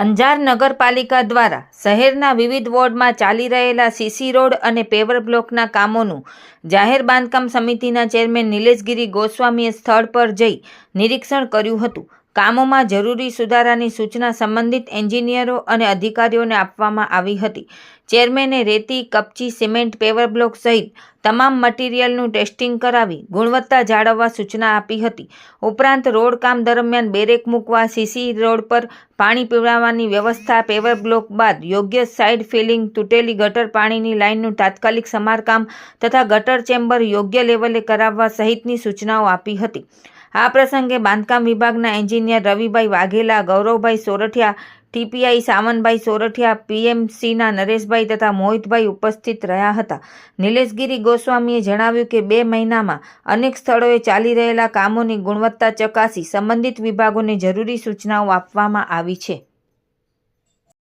અંજાર નગરપાલિકા દ્વારા શહેરના વિવિધ વોર્ડમાં ચાલી રહેલા સીસી રોડ અને પેવર બ્લોકના કામોનું જાહેર બાંધકામ સમિતિના ચેરમેન નિલેશગીરી ગોસ્વામીએ સ્થળ પર જઈ નિરીક્ષણ કર્યું હતું। કામોમાં જરૂરી સુધારાની સૂચના સંબંધિત એન્જિનિયરો અને અધિકારીઓને આપવામાં આવી હતી। ચેરમેને રેતી, કપચી, સિમેન્ટ, પેવર બ્લોક સહિત તમામ મટીરીયલનું ટેસ્ટિંગ કરાવી ગુણવત્તા જાળવવા સૂચના આપી હતી। ઉપરાંત રોડ કામ દરમિયાન બેરેક મૂકવા, સીસી રોડ પર પાણી પીવડાવવાની વ્યવસ્થા, પેવર બ્લોક બાદ યોગ્ય સાઇડ ફિલિંગ, તૂટેલી ગટર પાણીની લાઇનનું તાત્કાલિક સમારકામ તથા ગટર ચેમ્બર યોગ્ય લેવલે કરાવવા સહિતની સૂચનાઓ આપી હતી। આ પ્રસંગે બાંધકામ વિભાગના એન્જિનિયર રવિભાઈ વાઘેલા, ગૌરવભાઈ સોરઠિયા, ટીપીઆઈ સાવનભાઈ સોરઠિયા, પીએમસીના નરેશભાઈ તથા મોહિતભાઈ ઉપસ્થિત રહ્યા હતા। નિલેશગીરી ગોસ્વામીએ જણાવ્યું કે 2 મહિનામાં અનેક સ્થળોએ ચાલી રહેલા કામોની ગુણવત્તા ચકાસી સંબંધિત વિભાગોને જરૂરી સૂચનાઓ આપવામાં આવી છે।